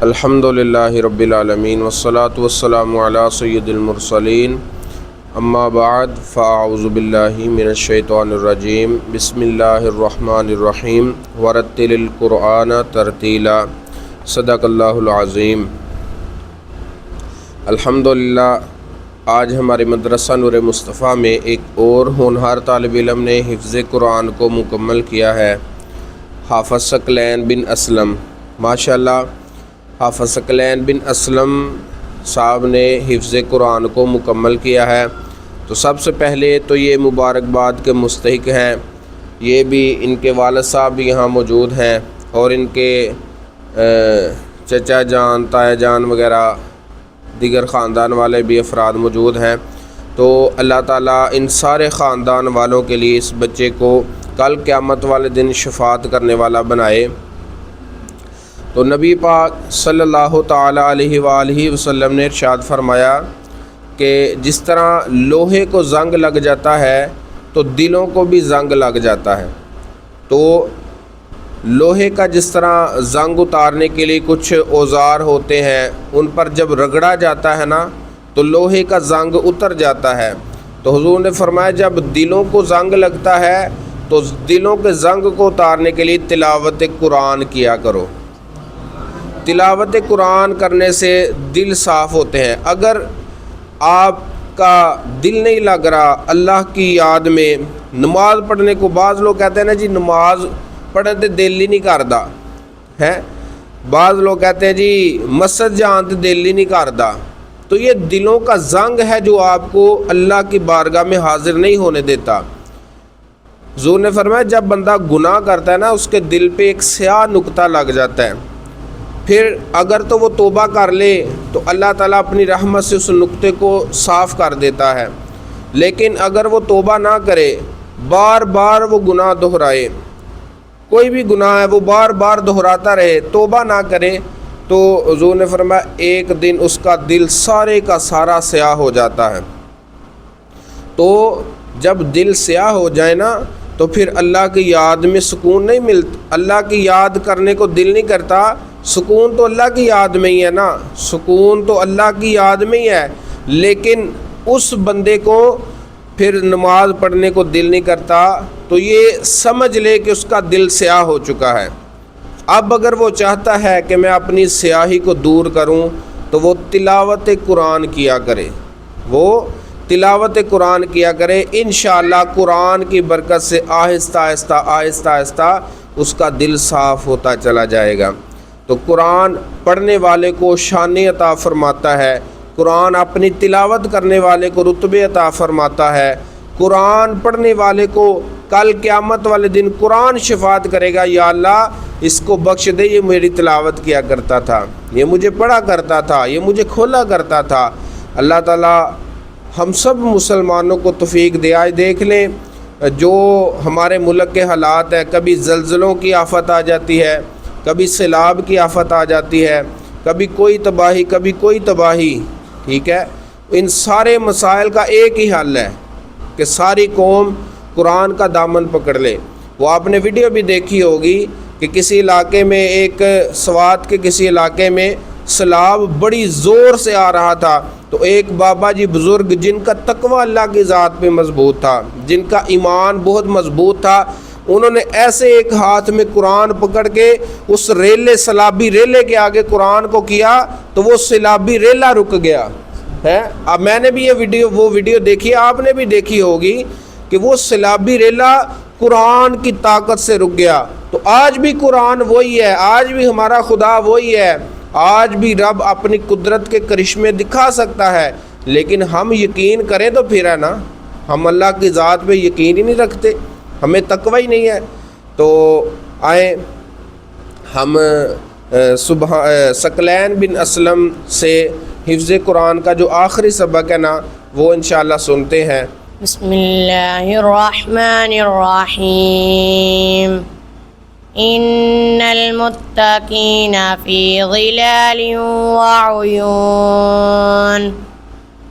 الحمدللہ رب العالمین والصلاة والسلام علی سید المرسلین اما بعد فاعوذ باللہ من الشیطان الرجیم بسم اللہ الرحمن الرحیم ورتل القرآن ترتیلا صدق اللہ العظیم۔ الحمدللہ آج ہمارے مدرسہ نور مصطفیٰ میں ایک اور ہونہار طالب علم نے حفظ قرآن کو مکمل کیا ہے۔ حافظ ثقلین بن اسلم، ماشاءاللہ حافظ ثقلین بن اسلم صاحب نے حفظ قرآن کو مکمل کیا ہے، تو سب سے پہلے تو یہ مبارکباد کے مستحق ہیں۔ یہ بھی ان کے والد صاحب بھی یہاں موجود ہیں اور ان کے چچا جان، تایا جان وغیرہ دیگر خاندان والے بھی افراد موجود ہیں، تو اللہ تعالیٰ ان سارے خاندان والوں کے لیے اس بچے کو کل قیامت والے دن شفاعت کرنے والا بنائے۔ تو نبی پاک صلی اللہ تعالیٰ علیہ وآلہ وسلم نے ارشاد فرمایا کہ جس طرح لوہے کو زنگ لگ جاتا ہے تو دلوں کو بھی زنگ لگ جاتا ہے۔ تو لوہے کا جس طرح زنگ اتارنے کے لیے کچھ اوزار ہوتے ہیں، ان پر جب رگڑا جاتا ہے نا تو لوہے کا زنگ اتر جاتا ہے۔ تو حضور نے فرمایا جب دلوں کو زنگ لگتا ہے تو دلوں کے زنگ کو اتارنے کے لیے تلاوت قرآن کیا کرو۔ تلاوت قرآن کرنے سے دل صاف ہوتے ہیں۔ اگر آپ کا دل نہیں لگ رہا اللہ کی یاد میں، نماز پڑھنے کو بعض لوگ کہتے ہیں نا جی نماز پڑھنے تے دل ہی نہیں کردا ہے، بعض لوگ کہتے ہیں جی مسجد جان تے دل ہی نہیں کردا، تو یہ دلوں کا زنگ ہے جو آپ کو اللہ کی بارگاہ میں حاضر نہیں ہونے دیتا۔ حضور نے فرمایا جب بندہ گناہ کرتا ہے نا اس کے دل پہ ایک سیاہ نقطہ لگ جاتا ہے، پھر اگر تو وہ توبہ کر لے تو اللہ تعالیٰ اپنی رحمت سے اس نقطے کو صاف کر دیتا ہے، لیکن اگر وہ توبہ نہ کرے، بار بار وہ گناہ دہرائے، کوئی بھی گناہ ہے وہ بار بار دہراتا رہے، توبہ نہ کرے، تو حضور نے فرمایا ایک دن اس کا دل سارے کا سارا سیاہ ہو جاتا ہے۔ تو جب دل سیاہ ہو جائے نا تو پھر اللہ کی یاد میں سکون نہیں ملتا، اللہ کی یاد کرنے کو دل نہیں کرتا۔ سکون تو اللہ کی یاد میں ہی ہے نا، سکون تو اللہ کی یاد میں ہی ہے، لیکن اس بندے کو پھر نماز پڑھنے کو دل نہیں کرتا، تو یہ سمجھ لے کہ اس کا دل سیاہ ہو چکا ہے۔ اب اگر وہ چاہتا ہے کہ میں اپنی سیاہی کو دور کروں تو وہ تلاوت قرآن کیا کرے، وہ تلاوت قرآن کیا کرے، انشاءاللہ قرآن کی برکت سے آہستہ آہستہ اس کا دل صاف ہوتا چلا جائے گا۔ تو قرآن پڑھنے والے کو شان عطا فرماتا ہے، قرآن اپنی تلاوت کرنے والے کو رتبے عطا فرماتا ہے، قرآن پڑھنے والے کو کل قیامت والے دن قرآن شفاعت کرے گا، یا اللہ اس کو بخش دے، یہ میری تلاوت کیا کرتا تھا، یہ مجھے پڑھا کرتا تھا، یہ مجھے کھولا کرتا تھا۔ اللہ تعالیٰ ہم سب مسلمانوں کو توفیق دے۔ آج دیکھ لیں جو ہمارے ملک کے حالات ہیں، کبھی زلزلوں کی آفت آ جاتی ہے، کبھی سیلاب کی آفت آ جاتی ہے، کبھی کوئی تباہی کبھی کوئی تباہی، ٹھیک ہے۔ ان سارے مسائل کا ایک ہی حل ہے کہ ساری قوم قرآن کا دامن پکڑ لے۔ وہ آپ نے ویڈیو بھی دیکھی ہوگی کہ کسی علاقے میں، ایک سوات کے کسی علاقے میں سیلاب بڑی زور سے آ رہا تھا، تو ایک بابا جی بزرگ جن کا تقوی اللہ کی ذات پہ مضبوط تھا، جن کا ایمان بہت مضبوط تھا، انہوں نے ایسے ایک ہاتھ میں قرآن پکڑ کے اس سیلابی ریلے کے آگے قرآن کو کیا تو وہ سیلابی ریلا رک گیا ہے۔ اب میں نے بھی وہ ویڈیو دیکھی، آپ نے بھی دیکھی ہوگی کہ وہ سیلابی ریلا قرآن کی طاقت سے رک گیا۔ تو آج بھی قرآن وہی ہے، آج بھی ہمارا خدا وہی ہے، آج بھی رب اپنی قدرت کے کرشمے دکھا سکتا ہے، لیکن ہم یقین کریں تو پھر ہے نا، ہم اللہ کی ذات پہ یقین ہی نہیں رکھتے، ہمیں تقوی ہی نہیں ہے۔ تو آئیں ہم ثقلین بن اسلم سے حفظ قرآن کا جو آخری سبق ہے نا وہ انشاءاللہ سنتے ہیں۔ بسم اللہ الرحمن الرحیم ان المتقین فی ظلال وعیون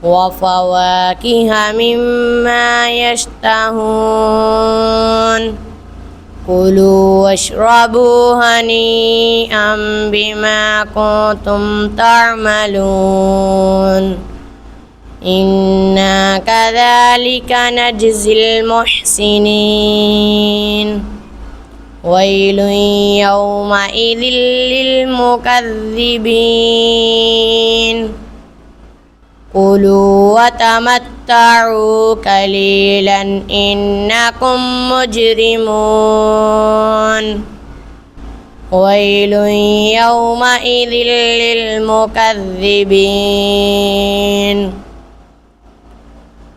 وفواكه مما يشتهون كلوا واشربوا هنيئا بما كنتم تعملون إنا كذلك نجزي المحسنين ويل يومئذ للمكذبين كلوا وتمتعوا قليلا إنكم مجرمون ويل يومئذ للمكذبين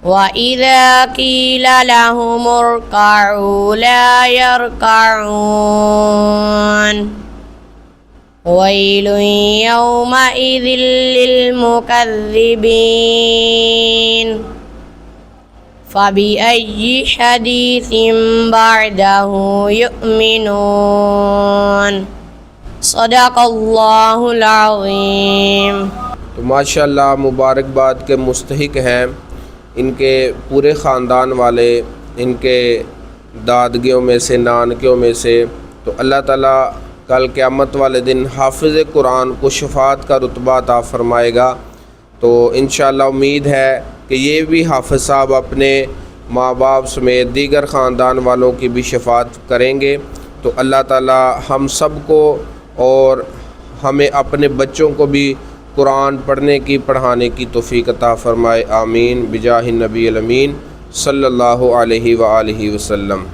وإذا قيل لهم اركعوا لا يركعون ويل يومئذ للمكذبين فبأي حديث بعده يؤمنون صدق اللہ العظیم۔ تو ماشاءاللہ مبارکباد کے مستحق ہیں ان کے پورے خاندان والے، ان کے دادگیوں میں سے، نانکیوں میں سے۔ تو اللہ تعالیٰ کل قیامت والے دن حافظ قرآن کو شفاعت کا رتبہ عطا فرمائے گا۔ تو انشاءاللہ امید ہے کہ یہ بھی حافظ صاحب اپنے ماں باپ سمیت دیگر خاندان والوں کی بھی شفاعت کریں گے۔ تو اللہ تعالیٰ ہم سب کو اور ہمیں اپنے بچوں کو بھی قرآن پڑھنے کی، پڑھانے کی توفیق عطا فرمائے، آمین بجاہ النبی الامین صلی اللہ علیہ وآلہ وسلم۔